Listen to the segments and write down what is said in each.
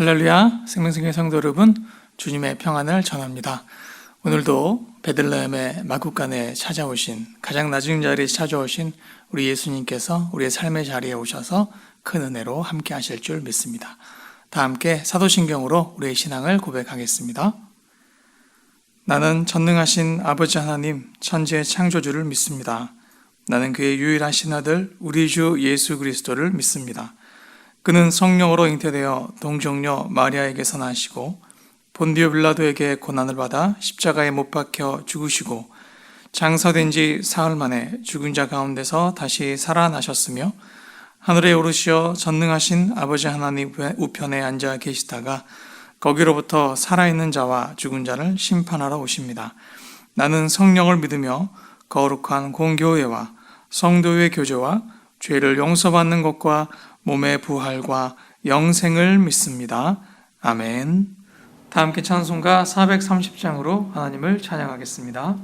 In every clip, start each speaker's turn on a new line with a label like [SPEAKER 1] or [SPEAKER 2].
[SPEAKER 1] 할렐루야, 생명성의 성도 여러분, 주님의 평안을 전합니다. 오늘도 베들레헴의 마구간에 찾아오신, 가장 낮은 자리에 찾아오신 우리 예수님께서 우리의 삶의 자리에 오셔서 큰 은혜로 함께 하실 줄 믿습니다. 다 함께 사도신경으로 우리의 신앙을 고백하겠습니다. 나는 전능하신 아버지 하나님, 천지의 창조주를 믿습니다. 나는 그의 유일하신 아들, 우리 주 예수 그리스도를 믿습니다. 그는 성령으로 잉태되어 동정녀 마리아에게서 나시고 본디오 빌라도에게 고난을 받아 십자가에 못 박혀 죽으시고 장사된 지 사흘 만에 죽은 자 가운데서 다시 살아나셨으며 하늘에 오르시어 전능하신 아버지 하나님 우편에 앉아 계시다가 거기로부터 살아있는 자와 죽은 자를 심판하러 오십니다. 나는 성령을 믿으며 거룩한 공교회와 성도의 교제와 죄를 용서받는 것과 몸의 부활과 영생을 믿습니다. 아멘. 다 함께 찬송가 430장으로 하나님을 찬양하겠습니다.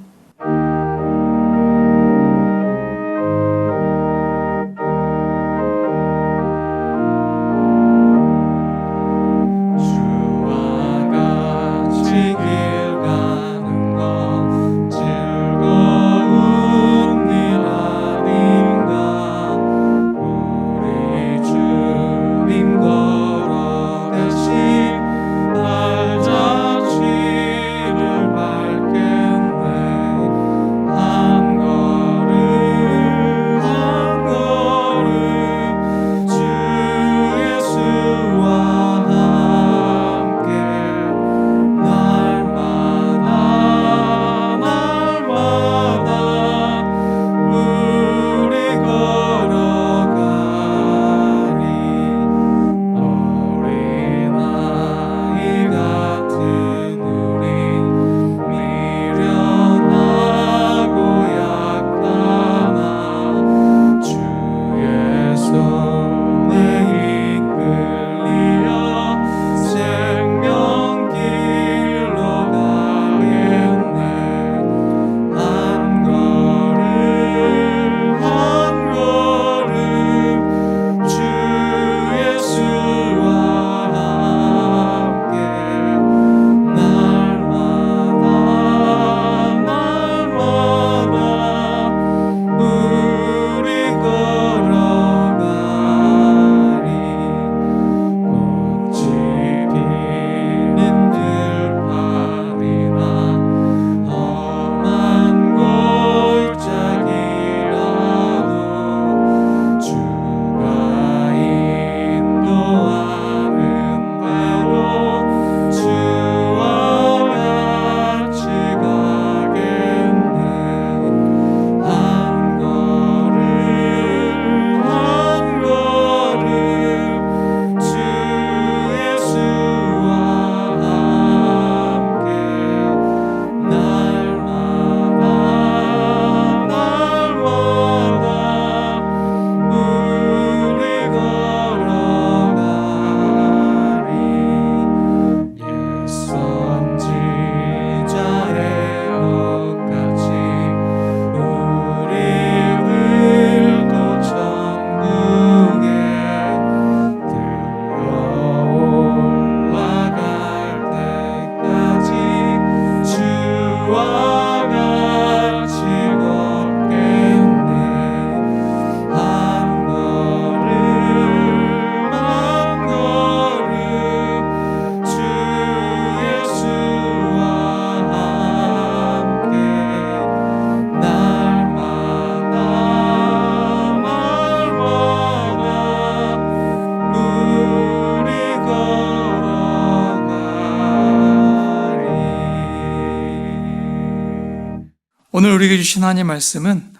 [SPEAKER 1] 오늘 우리에게 주신 하나님의 말씀은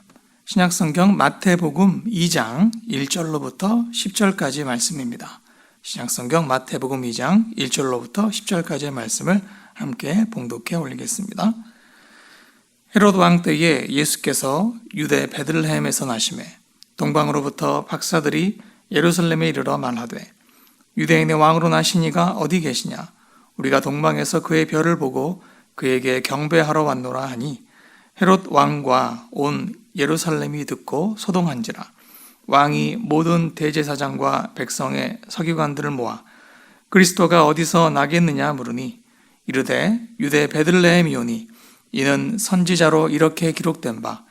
[SPEAKER 1] 신약성경 마태복음 2장 1절로부터 10절까지의 말씀입니다. 신약성경 마태복음 2장 1절로부터 10절까지의 말씀을 함께 봉독해 올리겠습니다. 헤롯 왕 때에 예수께서 유대 베들레헴에서 나시매 동방으로부터 박사들이 예루살렘에 이르러 말하되 유대인의 왕으로 나신 이가 어디 계시냐? 우리가 동방에서 그의 별을 보고 그에게 경배하러 왔노라 하니 헤롯 왕과 온 예루살렘이 듣고 소동한지라. 왕이 모든 대제사장과 백성의 서기관들을 모아 그리스도가 어디서 나겠느냐 물으니 이르되 유대 베들레헴이오니 이는 선지자로 이렇게 기록된 바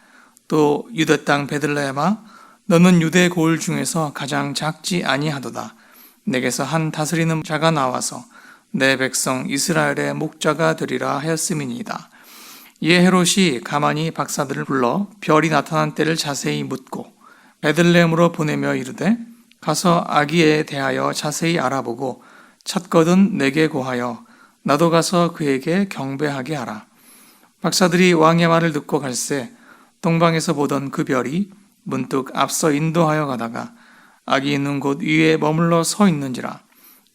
[SPEAKER 1] 또 유대 땅 베들레헴아 너는 유대 고을 중에서 가장 작지 아니하도다. 내게서 한 다스리는 자가 나와서 내 백성 이스라엘의 목자가 되리라 하였음이니이다. 이에 헤롯이 가만히 박사들을 불러 별이 나타난 때를 자세히 묻고 베들레헴으로 보내며 이르되 가서 아기에 대하여 자세히 알아보고 찾거든 내게 고하여 나도 가서 그에게 경배하게 하라. 박사들이 왕의 말을 듣고 갈새 동방에서 보던 그 별이 문득 앞서 인도하여 가다가 아기 있는 곳 위에 머물러 서 있는지라.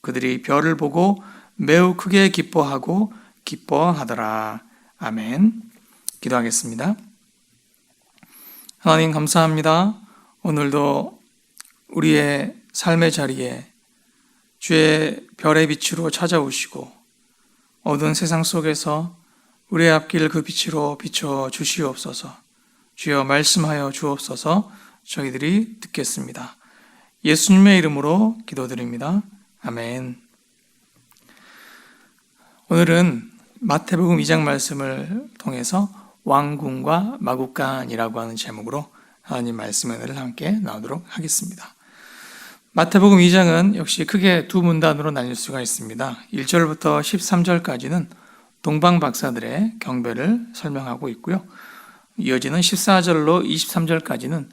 [SPEAKER 1] 그들이 별을 보고 매우 크게 기뻐하고 기뻐하더라. 아멘. 기도하겠습니다. 하나님 감사합니다. 오늘도 우리의 삶의 자리에 주의 별의 빛으로 찾아오시고 어두운 세상 속에서 우리의 앞길 그 빛으로 비춰 주시옵소서. 주여 말씀하여 주옵소서. 저희들이 듣겠습니다. 예수님의 이름으로 기도드립니다. 아멘. 오늘은 마태복음 2장 말씀을 통해서 왕궁과 마구간이라고 하는 제목으로 하나님 말씀을 함께 나누도록 하겠습니다. 마태복음 2장은 역시 크게 두 문단으로 나뉠 수가 있습니다. 1절부터 13절까지는 동방 박사들의 경배를 설명하고 있고요. 이어지는 14절로 23절까지는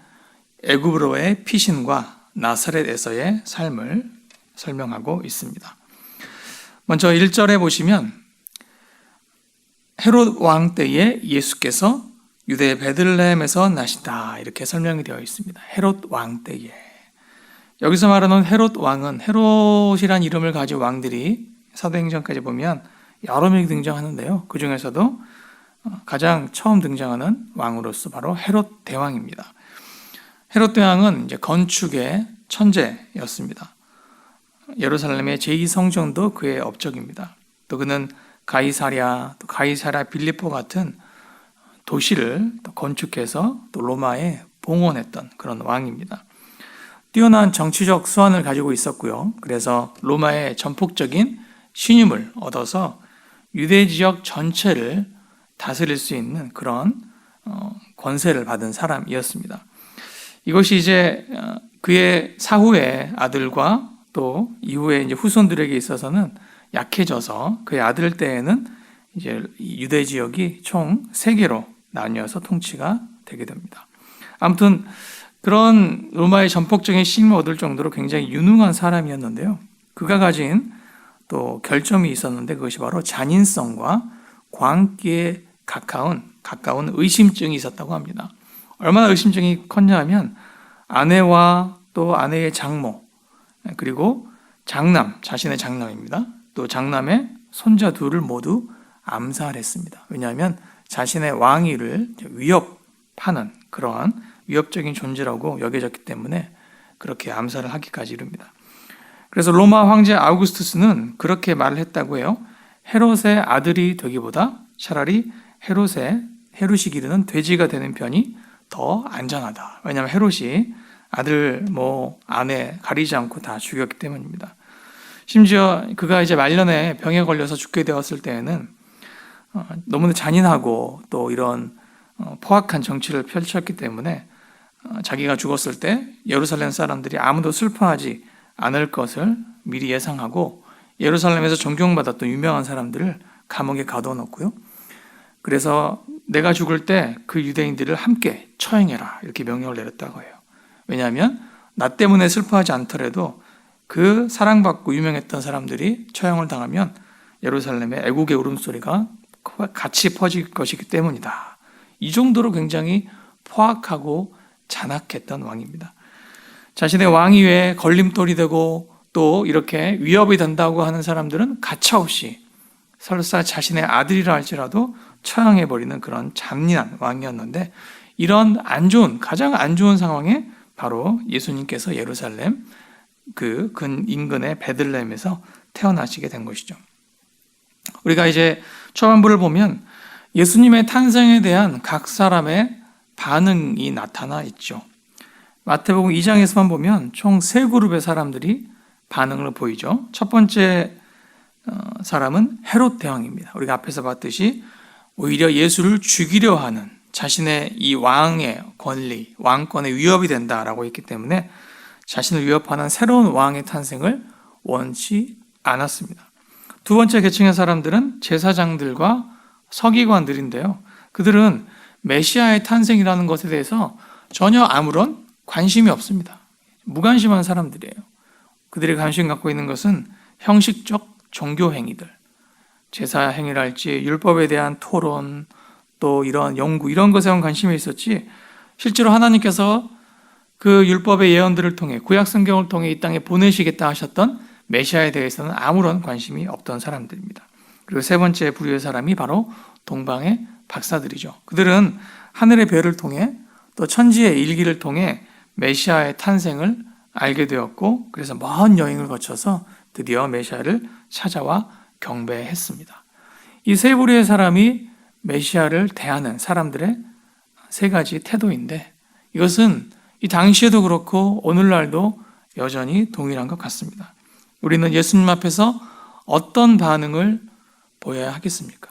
[SPEAKER 1] 애굽으로의 피신과 나사렛에서의 삶을 설명하고 있습니다. 먼저 1절에 보시면 헤롯 왕 때에 예수께서 유대 베들레헴에서 나시다 이렇게 설명이 되어 있습니다. 헤롯 왕 때에. 여기서 말하는 헤롯 왕은 헤롯이란 이름을 가진 왕들이 사도행전까지 보면 여러 명이 등장하는데요. 그 중에서도 가장 처음 등장하는 왕으로서 바로 헤롯 대왕입니다. 헤롯 대왕은 이제 건축의 천재였습니다. 예루살렘의 제2성전도 그의 업적입니다. 또 그는 가이사랴, 또 가이사랴 빌립보 같은 도시를 또 건축해서 또 로마에 봉헌했던 그런 왕입니다. 뛰어난 정치적 수완을 가지고 있었고요. 그래서 로마의 전폭적인 신임을 얻어서 유대 지역 전체를 다스릴 수 있는 그런 권세를 받은 사람이었습니다. 이것이 이제 그의 사후의 아들과 또 이후에 이제 후손들에게 있어서는 약해져서 그의 아들 때에는 이제 유대 지역이 총 3개로 나뉘어서 통치가 되게 됩니다. 아무튼 그런 로마의 전폭적인 신임을 얻을 정도로 굉장히 유능한 사람이었는데요. 그가 가진 또 결점이 있었는데 그것이 바로 잔인성과 광기에 가까운 의심증이 있었다고 합니다. 얼마나 의심증이 컸냐면 아내와 또 아내의 장모 그리고 장남, 자신의 장남입니다. 또 장남의 손자 둘을 모두 암살했습니다. 왜냐하면 자신의 왕위를 위협하는 그러한 위협적인 존재라고 여겨졌기 때문에 그렇게 암살을 하기까지 이릅니다. 그래서 로마 황제 아우구스투스는 그렇게 말을 했다고 해요. 헤롯의 아들이 되기보다 차라리 헤롯이 기르는 돼지가 되는 편이 더 안전하다. 왜냐하면 헤롯이 아들, 아내 가리지 않고 다 죽였기 때문입니다. 심지어 그가 이제 말년에 병에 걸려서 죽게 되었을 때에는 너무나 잔인하고 또 이런 포악한 정치를 펼쳤기 때문에 자기가 죽었을 때 예루살렘 사람들이 아무도 슬퍼하지 않을 것을 미리 예상하고 예루살렘에서 존경받았던 유명한 사람들을 감옥에 가둬놓고요. 그래서 내가 죽을 때 그 유대인들을 함께 처형해라 이렇게 명령을 내렸다고 해요. 왜냐하면 나 때문에 슬퍼하지 않더라도 그 사랑받고 유명했던 사람들이 처형을 당하면 예루살렘의 애국의 울음소리가 같이 퍼질 것이기 때문이다. 이 정도로 굉장히 포악하고 잔악했던 왕입니다. 자신의 왕위에 걸림돌이 되고 또 이렇게 위협이 된다고 하는 사람들은 가차없이 설사 자신의 아들이라 할지라도 처형해버리는 그런 잔인한 왕이었는데 이런 가장 안 좋은 상황에 바로 예수님께서 예루살렘 그 인근의 베들레헴에서 태어나시게 된 것이죠. 우리가 이제 초반부를 보면 예수님의 탄생에 대한 각 사람의 반응이 나타나 있죠. 마태복음 2장에서만 보면 총 3그룹의 사람들이 반응을 보이죠. 첫 번째 사람은 헤롯 대왕입니다. 우리가 앞에서 봤듯이 오히려 예수를 죽이려 하는 자신의 이 왕의 권리, 왕권의 위협이 된다라고 했기 때문에 자신을 위협하는 새로운 왕의 탄생을 원치 않았습니다. 두 번째 계층의 사람들은 제사장들과 서기관들인데요. 그들은 메시아의 탄생이라는 것에 대해서 전혀 아무런 관심이 없습니다. 무관심한 사람들이에요. 그들이 관심 갖고 있는 것은 형식적 종교 행위들, 제사 행위랄지 율법에 대한 토론, 또 이런 연구, 이런 것에만 관심이 있었지, 실제로 하나님께서 그 율법의 예언들을 통해, 구약 성경을 통해 이 땅에 보내시겠다 하셨던 메시아에 대해서는 아무런 관심이 없던 사람들입니다. 그리고 세 번째 부류의 사람이 바로 동방의 박사들이죠. 그들은 하늘의 별을 통해 또 천지의 일기를 통해 메시아의 탄생을 알게 되었고, 그래서 먼 여행을 거쳐서 드디어 메시아를 찾아와 경배했습니다. 이 세 부류의 사람이 메시아를 대하는 사람들의 세 가지 태도인데, 이것은 이 당시에도 그렇고 오늘날도 여전히 동일한 것 같습니다. 우리는 예수님 앞에서 어떤 반응을 보여야 하겠습니까?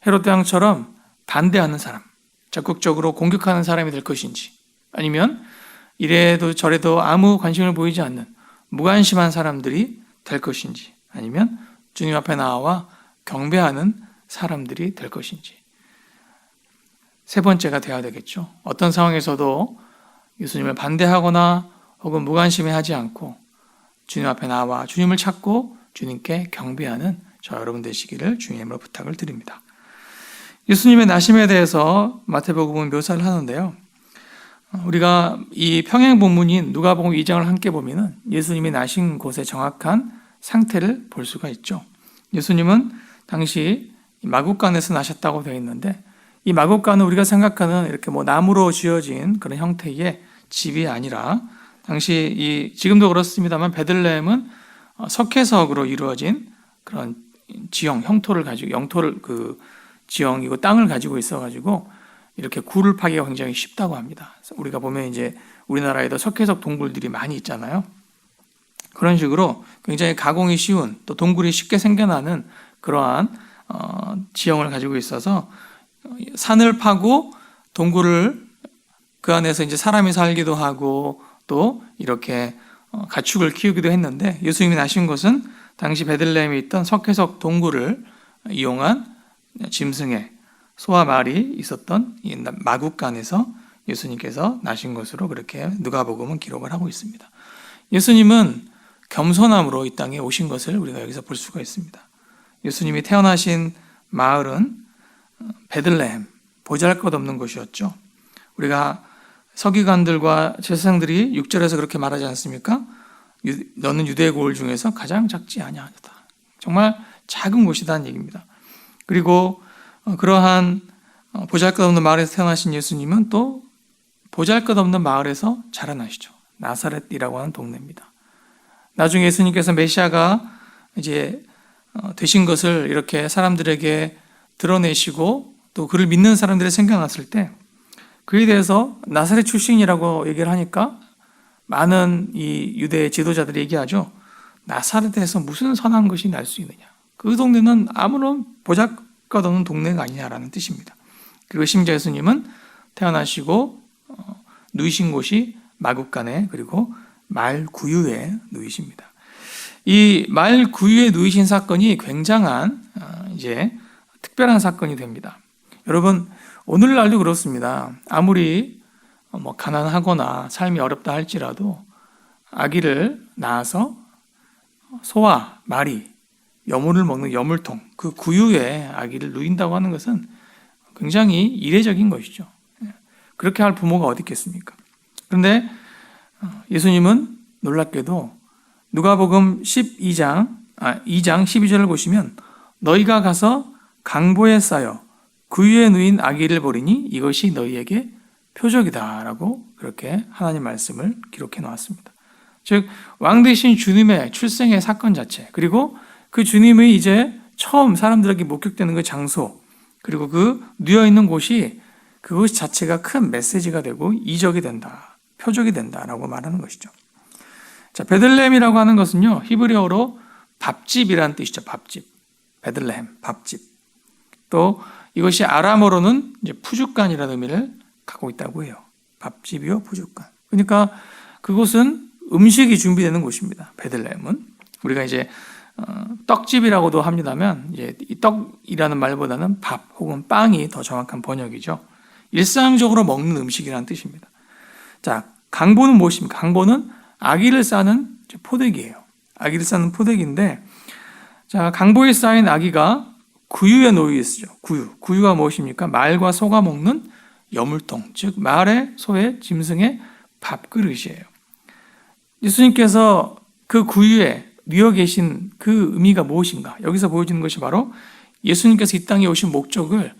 [SPEAKER 1] 헤롯 대왕처럼 반대하는 사람, 적극적으로 공격하는 사람이 될 것인지, 아니면 이래도 저래도 아무 관심을 보이지 않는 무관심한 사람들이 될 것인지, 아니면 주님 앞에 나와 경배하는 사람들이 될 것인지. 세 번째가 돼야 되겠죠. 어떤 상황에서도 예수님을 반대하거나 혹은 무관심해하지 않고 주님 앞에 나와 주님을 찾고 주님께 경배하는 저 여러분 되시기를 주님으로 부탁을 드립니다. 예수님의 나심에 대해서 마태복음은 묘사를 하는데요. 우리가 이 평행 본문인 누가복음 2장을 함께 보면은 예수님이 나신 곳의 정확한 상태를 볼 수가 있죠. 예수님은 당시 마굿간에서 나셨다고 되어 있는데, 이 마굿간은 우리가 생각하는 이렇게 나무로 지어진 그런 형태의 집이 아니라, 당시 지금도 그렇습니다만 베들레헴은 석회석으로 이루어진 그런 지형, 영토를 지형이고 땅을 가지고 있어가지고 이렇게 굴을 파기가 굉장히 쉽다고 합니다. 우리가 보면 이제 우리나라에도 석회석 동굴들이 많이 있잖아요. 그런 식으로 굉장히 가공이 쉬운, 또 동굴이 쉽게 생겨나는 그러한 지형을 가지고 있어서 산을 파고 동굴을 그 안에서 이제 사람이 살기도 하고 또 이렇게 가축을 키우기도 했는데, 예수님이 나신 곳은 당시 베들레헴에 있던 석회석 동굴을 이용한 짐승의 소와 말이 있었던 이 마굿간에서 예수님께서 나신 것으로 그렇게 누가복음은 기록을 하고 있습니다. 예수님은 겸손함으로 이 땅에 오신 것을 우리가 여기서 볼 수가 있습니다. 예수님이 태어나신 마을은 베들레헴, 보잘것없는 곳이었죠. 우리가 서기관들과 제사장들이 6절에서 그렇게 말하지 않습니까? 너는 유대 고을 중에서 가장 작지 아니하다. 정말 작은 곳이다는 얘기입니다. 그리고 그러한 보잘것없는 마을에서 태어나신 예수님은 또 보잘것없는 마을에서 자라나시죠. 나사렛이라고 하는 동네입니다. 나중에 예수님께서 메시아가 이제 되신 것을 이렇게 사람들에게 드러내시고 또 그를 믿는 사람들이 생겨났을 때, 그에 대해서 나사렛 출신이라고 얘기를 하니까 많은 이 유대 지도자들이 얘기하죠. 나사렛에서 무슨 선한 것이 날 수 있느냐. 그 동네는 아무런 보잘것없는 동네가 아니냐라는 뜻입니다. 그리고 심지어 예수님은 태어나시고 누이신 곳이 마굿간에, 그리고 말구유에 누이십니다. 이 말구유에 누이신 사건이 굉장한 이제 특별한 사건이 됩니다. 여러분, 오늘날도 그렇습니다. 아무리 가난하거나 삶이 어렵다 할지라도 아기를 낳아서 소와 말이 여물을 먹는 여물통, 그 구유에 아기를 누인다고 하는 것은 굉장히 이례적인 것이죠. 그렇게 할 부모가 어디 있겠습니까? 그런데 예수님은 놀랍게도 누가복음 2장 12절을 보시면, 너희가 가서 강보에 쌓여 구유에 누인 아기를 보리니 이것이 너희에게 표적이다 라고 그렇게 하나님 말씀을 기록해 놓았습니다. 즉, 왕 되신 주님의 출생의 사건 자체, 그리고 그 주님의 이제 처음 사람들에게 목격되는 그 장소, 그리고 그 누워있는 곳이, 그것 자체가 큰 메시지가 되고 이적이 된다, 표적이 된다라고 말하는 것이죠. 자, 베들레헴이라고 하는 것은요, 히브리어로 밥집이라는 뜻이죠. 밥집. 베들레헴, 밥집. 또 이것이 아람어로는 이제 푸주간이라는 의미를 갖고 있다고 해요. 밥집이요, 푸주간. 그러니까 그곳은 음식이 준비되는 곳입니다. 베들레헴은. 우리가 이제 떡집이라고도 합니다만, 이제 이 떡이라는 말보다는 밥 혹은 빵이 더 정확한 번역이죠. 일상적으로 먹는 음식이라는 뜻입니다. 자, 강보는 무엇입니까? 강보는 아기를 싸는 포대기예요. 아기를 싸는 포대기인데, 자, 강보에 쌓인 아기가 구유에 놓여 있죠. 구유가 무엇입니까? 말과 소가 먹는 여물통, 즉 말의, 소의, 짐승의 밥그릇이에요. 예수님께서 그 구유에 누워 계신 그 의미가 무엇인가? 여기서 보여주는 것이 바로 예수님께서 이 땅에 오신 목적을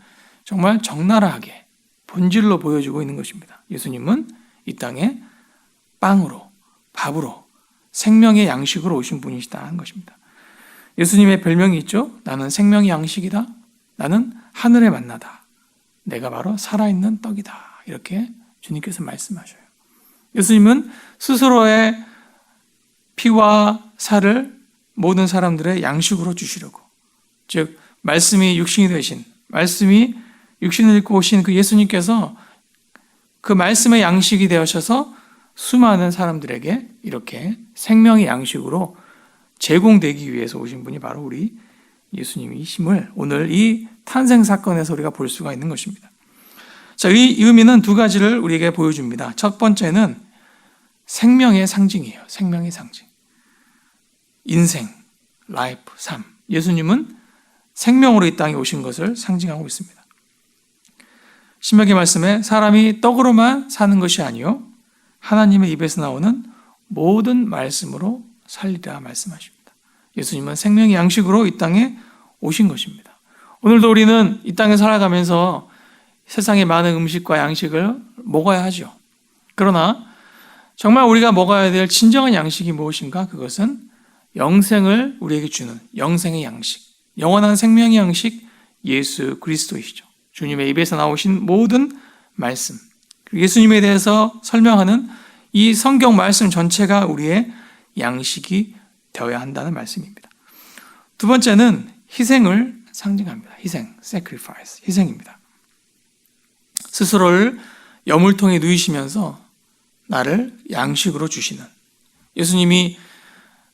[SPEAKER 1] 정말 적나라하게 본질로 보여주고 있는 것입니다. 예수님은 이 땅에 빵으로, 밥으로, 생명의 양식으로 오신 분이시다 하는 것입니다. 예수님의 별명이 있죠. 나는 생명의 양식이다. 나는 하늘의 만나다. 내가 바로 살아있는 떡이다. 이렇게 주님께서 말씀하셔요. 예수님은 스스로의 피와 살을 모든 사람들의 양식으로 주시려고, 즉 말씀이 육신이 되신, 말씀이 육신을 입고 오신 그 예수님께서 그 말씀의 양식이 되어셔서 수많은 사람들에게 이렇게 생명의 양식으로 제공되기 위해서 오신 분이 바로 우리 예수님이심을 오늘 이 탄생 사건에서 우리가 볼 수가 있는 것입니다. 자, 이 의미는 두 가지를 우리에게 보여줍니다. 첫 번째는 생명의 상징이에요. 생명의 상징. 인생, 라이프, 삶. 예수님은 생명으로 이 땅에 오신 것을 상징하고 있습니다. 신명기 말씀에 사람이 떡으로만 사는 것이 아니요 하나님의 입에서 나오는 모든 말씀으로 살리라 말씀하십니다. 예수님은 생명의 양식으로 이 땅에 오신 것입니다. 오늘도 우리는 이 땅에 살아가면서 세상의 많은 음식과 양식을 먹어야 하죠. 그러나 정말 우리가 먹어야 될 진정한 양식이 무엇인가? 그것은 영생을 우리에게 주는 영생의 양식, 영원한 생명의 양식 예수 그리스도이시죠. 주님의 입에서 나오신 모든 말씀, 예수님에 대해서 설명하는 이 성경 말씀 전체가 우리의 양식이 되어야 한다는 말씀입니다. 두 번째는 희생을 상징합니다. 희생, sacrifice, 희생입니다. 스스로를 여물통에 누이시면서 나를 양식으로 주시는, 예수님이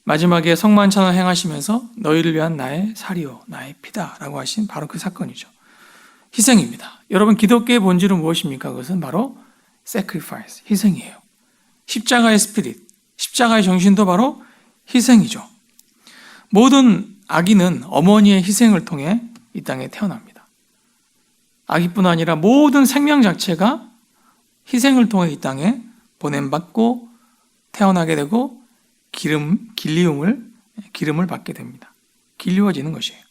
[SPEAKER 1] 마지막에 성만찬을 행하시면서 너희를 위한 나의 살이요 나의 피다라고 하신 바로 그 사건이죠. 희생입니다. 여러분, 기독교의 본질은 무엇입니까? 그것은 바로 sacrifice, 희생이에요. 십자가의 스피릿, 십자가의 정신도 바로 희생이죠. 모든 아기는 어머니의 희생을 통해 이 땅에 태어납니다. 아기뿐 아니라 모든 생명 자체가 희생을 통해 이 땅에 보냄받고 태어나게 되고 기름을 받게 됩니다. 길리워지는 것이에요.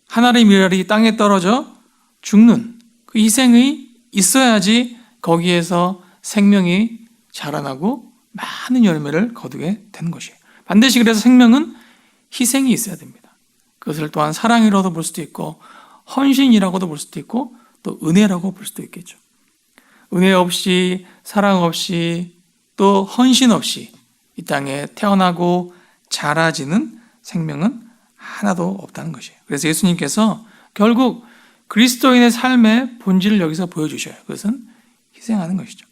[SPEAKER 1] 하나의 미랄이 땅에 떨어져 죽는 그 희생이 있어야지 거기에서 생명이 자라나고 많은 열매를 거두게 되는 것이에요. 반드시 그래서 생명은 희생이 있어야 됩니다. 그것을 또한 사랑이라고도 볼 수도 있고 헌신이라고도 볼 수도 있고 또 은혜라고 볼 수도 있겠죠. 은혜 없이, 사랑 없이, 또 헌신 없이 이 땅에 태어나고 자라지는 생명은 하나도 없다는 것이에요. 그래서 예수님께서 결국 그리스도인의 삶의 본질을 여기서 보여주셔요. 그것은 희생하는 것이죠.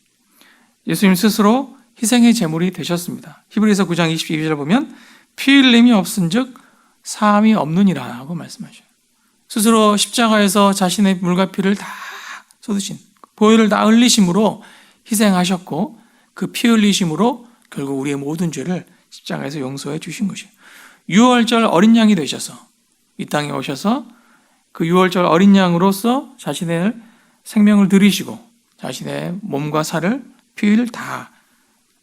[SPEAKER 1] 예수님 스스로 희생의 제물이 되셨습니다. 히브리서 9장 22절을 보면 피 흘림이 없은즉 사함이 없느니라 하고 말씀하셔요. 스스로 십자가에서 자신의 물과 피를 다 쏟으신, 보혈을 다 흘리심으로 희생하셨고 그 피 흘리심으로 결국 우리의 모든 죄를 십자가에서 용서해 주신 것이에요. 유월절 어린 양이 되셔서 이 땅에 오셔서 그 유월절 어린 양으로서 자신의 생명을 드리시고 자신의 몸과 살을, 피를 다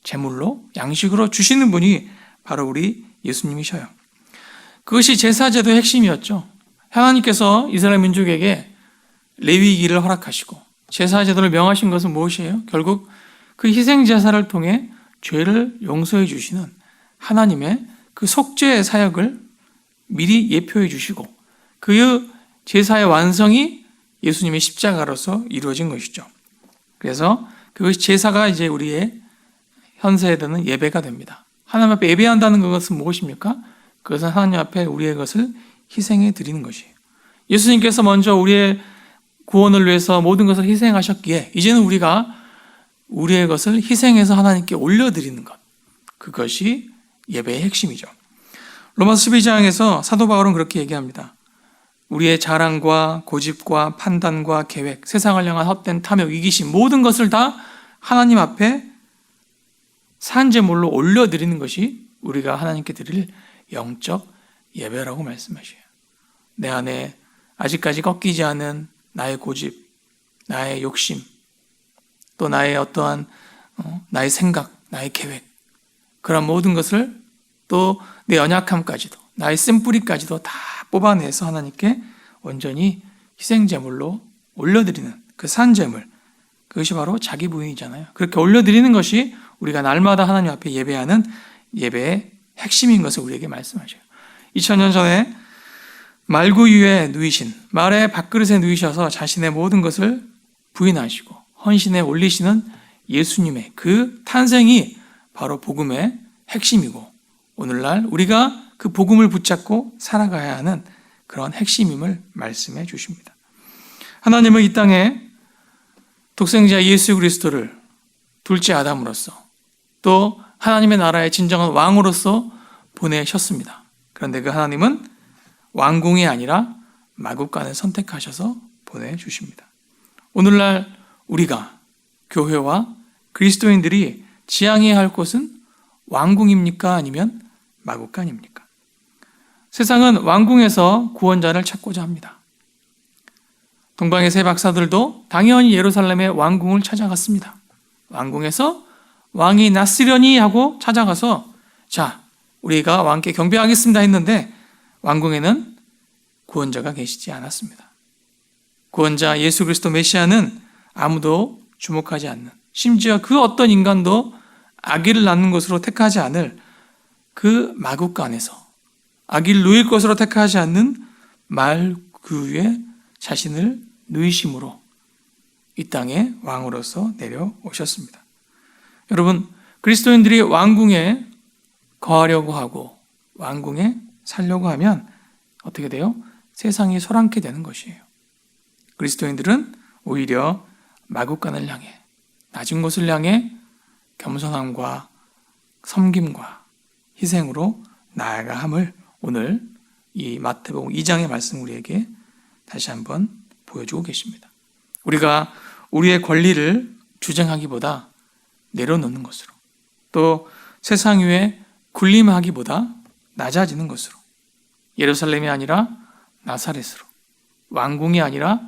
[SPEAKER 1] 제물로, 양식으로 주시는 분이 바로 우리 예수님이셔요. 그것이 제사제도의 핵심이었죠. 하나님께서 이스라엘 민족에게 레위기를 허락하시고 제사제도를 명하신 것은 무엇이에요? 결국 그 희생제사를 통해 죄를 용서해 주시는 하나님의 그 속죄의 사역을 미리 예표해 주시고 그 제사의 완성이 예수님의 십자가로서 이루어진 것이죠. 그래서 그것이 제사가 이제 우리의 현세에 드는 예배가 됩니다. 하나님 앞에 예배한다는 것은 무엇입니까? 그것은 하나님 앞에 우리의 것을 희생해 드리는 것이에요. 예수님께서 먼저 우리의 구원을 위해서 모든 것을 희생하셨기에 이제는 우리가 우리의 것을 희생해서 하나님께 올려드리는 것, 그것이 예배의 핵심이죠. 로마서 12장에서 사도 바울은 그렇게 얘기합니다. 우리의 자랑과 고집과 판단과 계획, 세상을 향한 헛된 탐욕, 이기심, 모든 것을 다 하나님 앞에 산제물로 올려드리는 것이 우리가 하나님께 드릴 영적 예배라고 말씀하셔요. 내 안에 아직까지 꺾이지 않은 나의 고집, 나의 욕심, 또 나의 어떠한 나의 생각, 나의 계획, 그런 모든 것을 또 내 연약함까지도, 나의 쓴뿌리까지도 다 뽑아내서 하나님께 온전히 희생제물로 올려드리는 그 산제물, 그것이 바로 자기 부인이잖아요. 그렇게 올려드리는 것이 우리가 날마다 하나님 앞에 예배하는 예배의 핵심인 것을 우리에게 말씀하셔요. 2000년 전에 말구유에 누이신, 말의 밥그릇에 누이셔서 자신의 모든 것을 부인하시고 헌신에 올리시는 예수님의 그 탄생이 바로 복음의 핵심이고, 오늘날 우리가 그 복음을 붙잡고 살아가야 하는 그런 핵심임을 말씀해 주십니다. 하나님은 이 땅에 독생자 예수 그리스도를 둘째 아담으로서 또 하나님의 나라의 진정한 왕으로서 보내셨습니다. 그런데 그 하나님은 왕궁이 아니라 마국간을 선택하셔서 보내주십니다. 오늘날 우리가 교회와 그리스도인들이 지향해야 할 곳은 왕궁입니까? 아니면 마국간입니까? 세상은 왕궁에서 구원자를 찾고자 합니다. 동방의 세 박사들도 당연히 예루살렘의 왕궁을 찾아갔습니다. 왕궁에서 왕이 낫으려니 하고 찾아가서 자, 우리가 왕께 경배하겠습니다 했는데 왕궁에는 구원자가 계시지 않았습니다. 구원자 예수 그리스도 메시아는 아무도 주목하지 않는, 심지어 그 어떤 인간도 아기를 낳는 것으로 택하지 않을 그 마국간에서 아기를 누일 것으로 택하지 않는 말구유에 자신을 누이심으로 이 땅에 왕으로서 내려오셨습니다. 여러분, 그리스도인들이 왕궁에 거하려고 하고 왕궁에 살려고 하면 어떻게 돼요? 세상이 소란케 되는 것이에요. 그리스도인들은 오히려 마국간을 향해, 낮은 곳을 향해 겸손함과 섬김과 희생으로 나아가 함을 오늘 이 마태복음 2장의 말씀 우리에게 다시 한번 보여주고 계십니다. 우리가 우리의 권리를 주장하기보다 내려놓는 것으로, 또 세상 위에 군림하기보다 낮아지는 것으로, 예루살렘이 아니라 나사렛으로, 왕궁이 아니라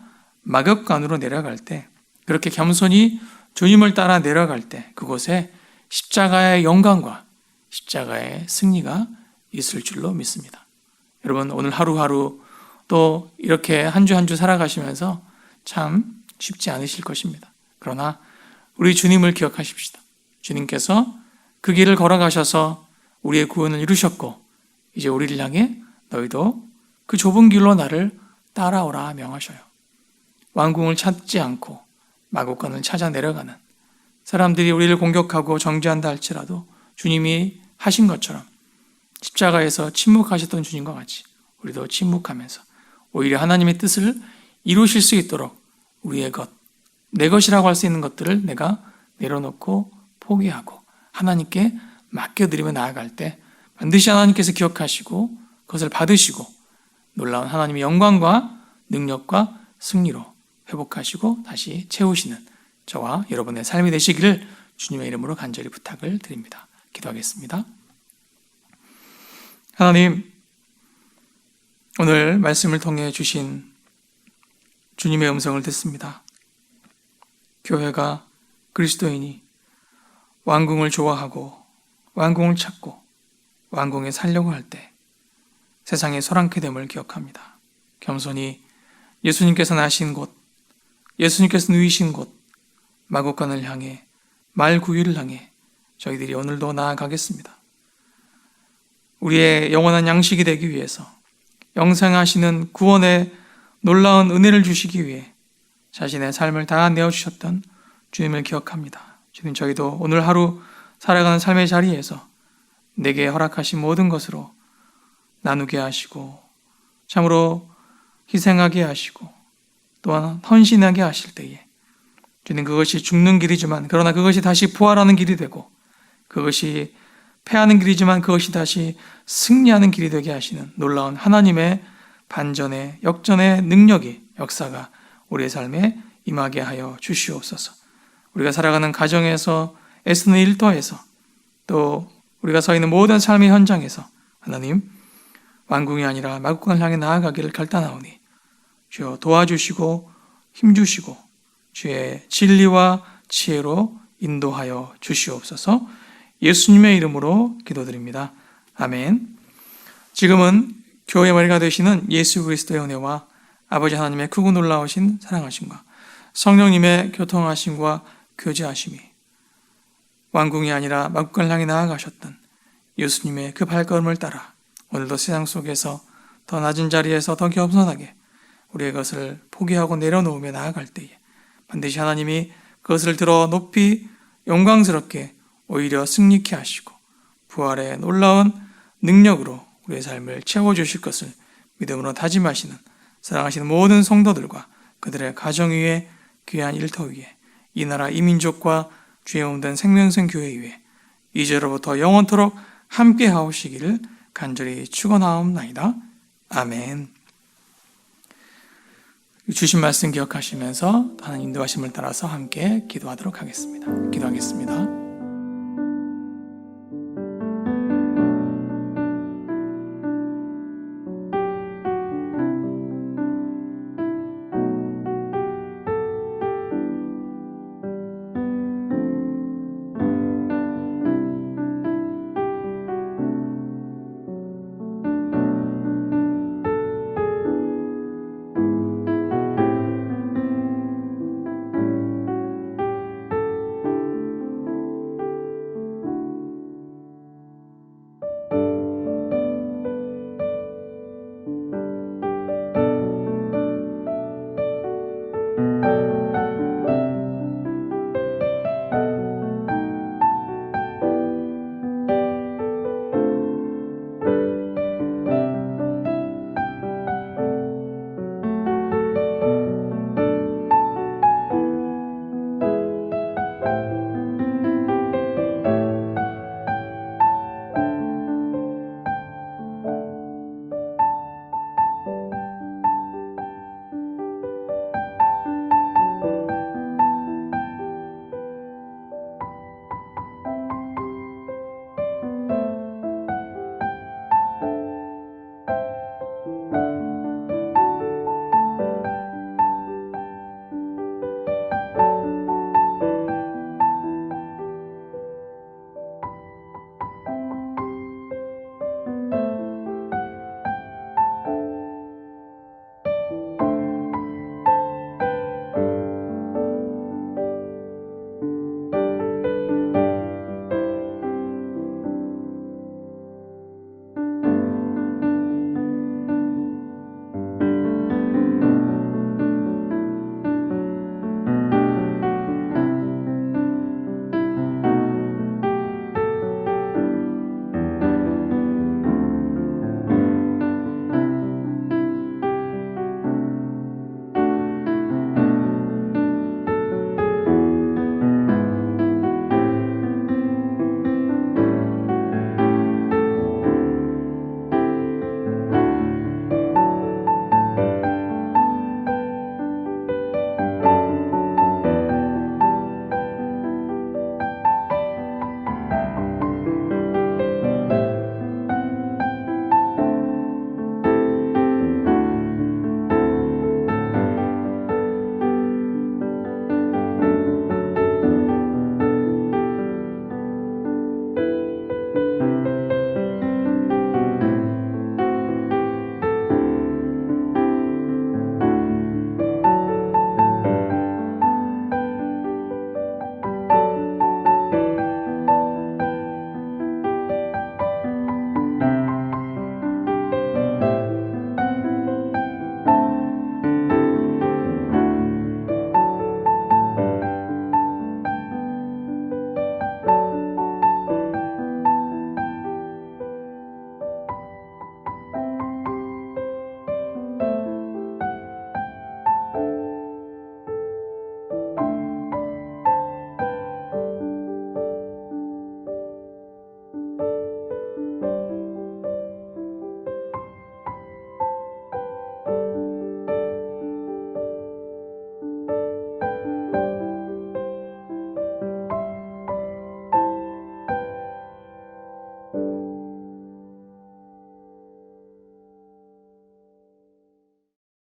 [SPEAKER 1] 마국간으로 내려갈 때, 그렇게 겸손히 주님을 따라 내려갈 때 그곳에 십자가의 영광과 십자가의 승리가 있을 줄로 믿습니다. 여러분, 오늘 하루하루 또 이렇게 한 주 한 주 살아가시면서 참 쉽지 않으실 것입니다. 그러나 우리 주님을 기억하십시다. 주님께서 그 길을 걸어가셔서 우리의 구원을 이루셨고 이제 우리를 향해 너희도 그 좁은 길로 나를 따라오라 명하셔요. 왕궁을 찾지 않고 마국간을 찾아 내려가는 사람들이 우리를 공격하고 정죄한다 할지라도 주님이 하신 것처럼 십자가에서 침묵하셨던 주님과 같이 우리도 침묵하면서 오히려 하나님의 뜻을 이루실 수 있도록 우리의 것, 내 것이라고 할 수 있는 것들을 내가 내려놓고 포기하고 하나님께 맡겨드리며 나아갈 때 반드시 하나님께서 기억하시고 그것을 받으시고 놀라운 하나님의 영광과 능력과 승리로 회복하시고 다시 채우시는 저와 여러분의 삶이 되시기를 주님의 이름으로 간절히 부탁을 드립니다. 기도하겠습니다. 하나님, 오늘 말씀을 통해 주신 주님의 음성을 듣습니다. 교회가, 그리스도인이 왕궁을 좋아하고 왕궁을 찾고 왕궁에 살려고 할 때 세상의 소란케 됨을 기억합니다. 겸손히 예수님께서 나신 곳, 예수님께서 누이신 곳, 마국간을 향해, 말구유를 향해 저희들이 오늘도 나아가겠습니다. 우리의 영원한 양식이 되기 위해서 영생하시는 구원의 놀라운 은혜를 주시기 위해 자신의 삶을 다 내어주셨던 주님을 기억합니다. 주님, 저희도 오늘 하루 살아가는 삶의 자리에서 내게 허락하신 모든 것으로 나누게 하시고 참으로 희생하게 하시고 또한 헌신하게 하실 때에 주님, 그것이 죽는 길이지만 그러나 그것이 다시 부활하는 길이 되고 그것이 패하는 길이지만 그것이 다시 승리하는 길이 되게 하시는 놀라운 하나님의 반전의 역전의 능력이 역사가 우리의 삶에 임하게 하여 주시옵소서. 우리가 살아가는 가정에서 애쓰는 일터에서 또 우리가 서 있는 모든 삶의 현장에서 하나님 왕궁이 아니라 마국간을 향해 나아가기를 결단하오니 주여 도와주시고 힘주시고 주의 진리와 지혜로 인도하여 주시옵소서. 예수님의 이름으로 기도드립니다. 아멘. 지금은 교회의 머리가 되시는 예수 그리스도의 은혜와 아버지 하나님의 크고 놀라우신 사랑하심과 성령님의 교통하심과 교제하심이 왕궁이 아니라 마국간을 향해 나아가셨던 예수님의 그 발걸음을 따라 오늘도 세상 속에서 더 낮은 자리에서 더 겸손하게 우리의 것을 포기하고 내려놓으며 나아갈 때에 반드시 하나님이 그것을 들어 높이 영광스럽게 오히려 승리케 하시고 부활의 놀라운 능력으로 우리의 삶을 채워주실 것을 믿음으로 다짐하시는 사랑하시는 모든 성도들과 그들의 가정 위에 귀한 일터 위에 이 나라 이 민족과 주의 몸된 생명성 교회 위에 이제로부터 영원토록 함께 하오시기를 간절히 축원하옵나이다. 아멘. 주신 말씀 기억하시면서 하나님 인도하심을 따라서 함께 기도하도록 하겠습니다. 기도하겠습니다.